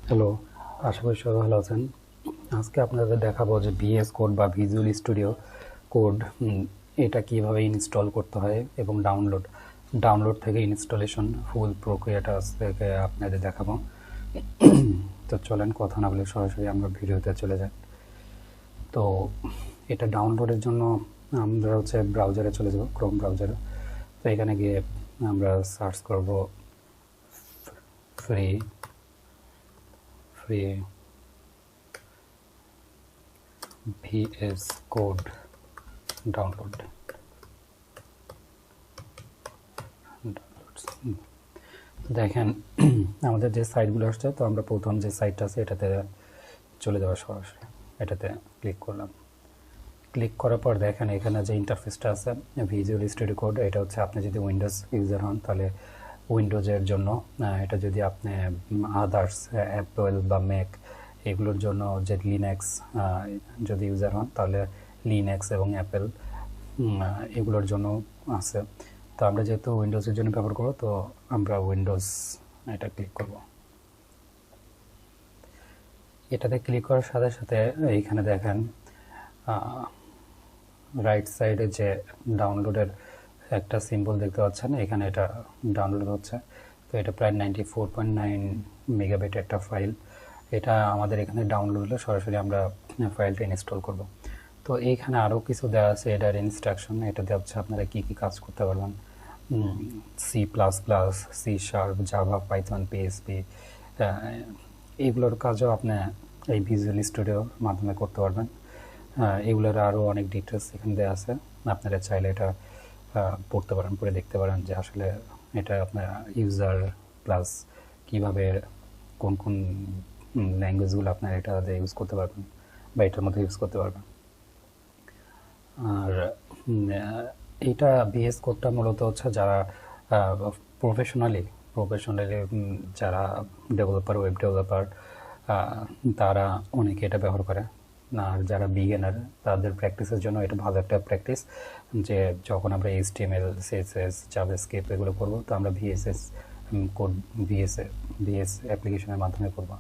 Hello, আশা করি সবাই ভালো আছেন। আজকে আপনাদের দেখাবো যে ভিএস কোড বা ভিজুয়াল স্টুডিও কোড এটা কিভাবে ইনস্টল করতে হয় এবং ডাউনলোড থেকে ইনস্টলেশন ফুল প্রক্রিয়াটা আজকে আপনাদের দেখাবো। তো চলেন কথা না বলে সরাসরি আমরা ভিডিওতে চলে যাই। তো এটা ডাউনলোডের জন্য আমরা ব্রাউজারে চলে যাব, ক্রোম ব্রাউজারে। তো এখানে গিয়ে আমরা সার্চ করব free free VS code download. দেখেন আমাদের যে সাইটগুলো আসছে, তো আমরা প্রথম যে সাইটটা আছে এটাতে চলে যাওয়া, সরাসরি এটাতে ক্লিক করলাম। ক্লিক করার পর দেখেন এখানে যে ইন্টারফেসটা আছে ভিজুয়াল স্টুডিও কোড, এটা হচ্ছে আপনি যদি উইন্ডোজ ইউজার হন তাহলে উইন্ডোজের জন্য, এটা যদি আপনি আদার্স অ্যাপল বা ম্যাক এগুলোর জন্য যে লিনাক্স যদি ইউজার হন তাহলে লিনাক্স এবং অ্যাপেল এগুলোর জন্য আছে। তো আমরা যেহেতু উইন্ডোজের জন্য ব্যবহার করব, তো আমরা উইন্ডোজ এটা ক্লিক করব। এটাতে ক্লিক করার সাথে সাথে এইখানে দেখেন রাইট সাইডে যে ডাউনলোডের একটা সিম্বল দেখতে পাচ্ছেন, এখানে এটা ডাউনলোড হচ্ছে। তো এটা প্রায় 94.9 মেগাবাইট একটা ফাইল। এটা আমাদের এখানে ডাউনলোড হলে সরাসরি আমরা ফাইলটা ইনস্টল করব। তো এইখানে আরও কিছু দেওয়া আছে, এটার ইনস্ট্রাকশন। এটাতে হচ্ছে আপনারা কী কী কাজ করতে পারবেন, C++, C#, Java, Python, PSP, এগুলোর কাজও আপনি এই ভিজুয়াল স্টুডিওর মাধ্যমে করতে পারবেন। এগুলোর আরও অনেক ডিটেলস এখানে দেওয়া আছে, আপনারা চাইলে এটা পড়তে পারেন, পড়ে দেখতে পারেন যে আসলে এটা আপনার ইউজার প্লাস কীভাবে কোন কোন ল্যাঙ্গুয়েজগুলো আপনার এটাতে ইউজ করতে পারবেন বা এটার মধ্যে ইউজ করতে পারবেন। আর এইটা ভিএস কোডটা মূলত হচ্ছে যারা প্রফেশনালি যারা ডেভেলপার, ওয়েব ডেভেলপার, তারা অনেকে এটা ব্যবহার করে। আর যারা বিগিনার তাদের প্র্যাকটিসের জন্য এটা ভালো একটা প্র্যাকটিস, যে যখন আমরা এইচটিএমএল, সিএসএস, জাভাস্ক্রিপ্ট এগুলো করবো, তো আমরা ভিএসএস কোড ভিএস অ্যাপ্লিকেশনের মাধ্যমে করবো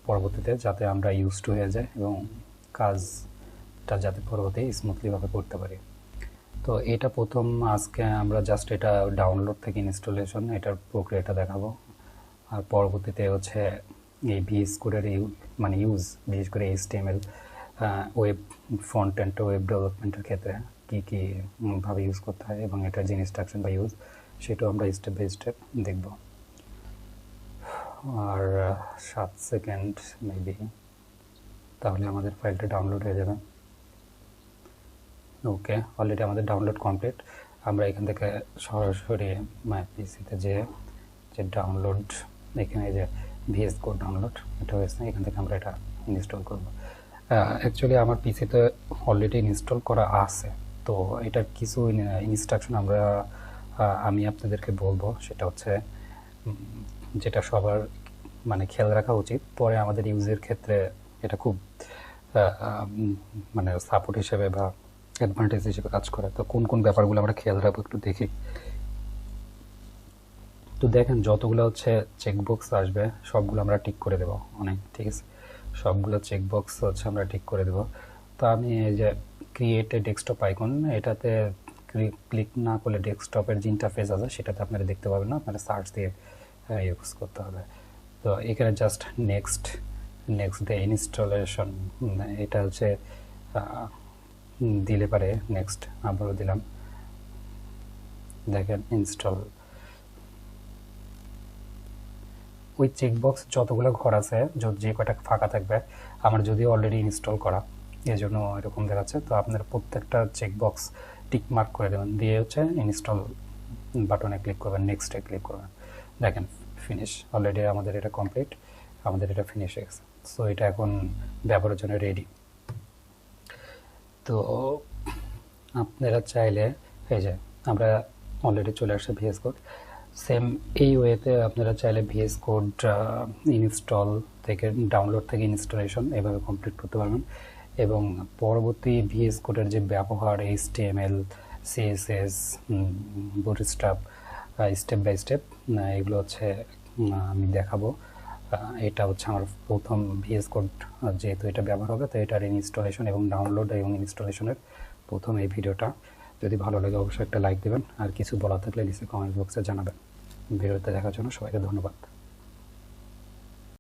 পরবর্তীতে, যাতে আমরা ইউজ টু হয়ে যায় এবং কাজটা যাতে পরবর্তী স্মুথলিভাবে করতে পারি। তো এটা প্রথম আজকে আমরা জাস্ট এটা ডাউনলোড থেকে ইনস্টলেশন এটার প্রক্রিয়াটা দেখাবো। আর পরবর্তীতে হচ্ছে এই ভিএস কোডের ইউজ, বিশেষ করে HTML web front end web ডেভেলপমেন্টের ক্ষেত্রে কী কী ভাবে ইউজ করতে হয় এবং এটার যে ইনস্ট্রাকশন বা ইউজ, সেটাও আমরা স্টেপ বাই স্টেপ দেখব। আর 7 সেকেন্ড মেবি, তাহলে আমাদের ফাইলটা ডাউনলোড হয়ে যাবে। ওকে, অলরেডি আমাদের ডাউনলোড কমপ্লিট। আমরা এখান থেকে সরাসরি মাই পিসিতে যে ডাউনলোড, এখানে যে ভিএস কোড ডাউনলোড এটা হয়েছে, এখান থেকে আমরা এটা ইনস্টল করব। অ্যাকচুয়ালি আমার পিসিতে অলরেডি ইনস্টল করা আছে। তো এটার কিছু ইনস্ট্রাকশন আমি আপনাদেরকে বলবো, সেটা হচ্ছে যেটা সবার খেয়াল রাখা উচিত। পরে আমাদের ইউজের ক্ষেত্রে এটা খুব সাপোর্ট হিসেবে বা অ্যাডভান্টেজ হিসেবে কাজ করে। তো কোন কোন ব্যাপারগুলো আমরা খেয়াল রাখবো একটু দেখি। তো দেখেন যতগুলো হচ্ছে চেকবক্স আসবে সবগুলো আমরা টিক করে দেবো, ঠিক আছে, সবগুলো চেকবক্স হচ্ছে আমরা টিক করে দেবো। তো আমি এই যে ক্রিয়েট এ ডেস্কটপ আইকন, এটাতে ক্লিক না করলে ডেস্কটপের যে ইন্টারফেস আছে সেটাতে আপনারা দেখতে পাবেন না, আপনারা সার্চ দিয়ে ইউজ করতে হবে। তো এখানে জাস্ট নেক্সট দ্য ইনস্টলেশন, এটা হচ্ছে দিলে পারে নেক্সট, আবারও দিলাম। দেখেন ইনস্টল, ওই চেকবক্স যতগুলো ঘর আছে, যে কয়টা ফাঁকা থাকবে আমার যদিও অলরেডি ইনস্টল করা, এই জন্য এরকম দেখাচ্ছে। তো আপনার প্রত্যেকটা চেকবক্স টিক মার্ক করে দেবেন, দিয়ে হচ্ছে ইনস্টল বাটনে ক্লিক করবেন, নেক্সটে ক্লিক করবেন। দেখেন ফিনিশ, অলরেডি আমাদের এটা কমপ্লিট, আমাদের এটা ফিনিশ হয়ে গেছে। সো এটা এখন ব্যবহারের জন্য রেডি। তো আপনারা চাইলে এই যে আমরা অলরেডি চলে আসছে ভিএস কোড, সেম এই ওয়েতে আপনারা চাইলে ভিএস কোড ইনস্টল থেকে, ডাউনলোড থেকে ইনস্টলেশন এভাবে কমপ্লিট করতে পারবেন। এবং পরবর্তী ভিএস কোডের যে ব্যবহার, HTML, CSS, bootstrap, step by step এগুলো হচ্ছে আমি দেখাবো এটা হচ্ছে আমার প্রথম ভিএস কোড, যেহেতু এটা ব্যবহার হবে তো এটার ইনস্টলেশন এবং ডাউনলোড এবং ইনস্টলেশনের প্রথম এই ভিডিওটা। যদি ভালো লাগে অবশ্যই একটা লাইক দেবেন, আর কিছু বলা থাকলে নিচে কমেন্ট বক্সে জানাবেন। ভিডিওতে দেখার জন্য সবাইকে ধন্যবাদ।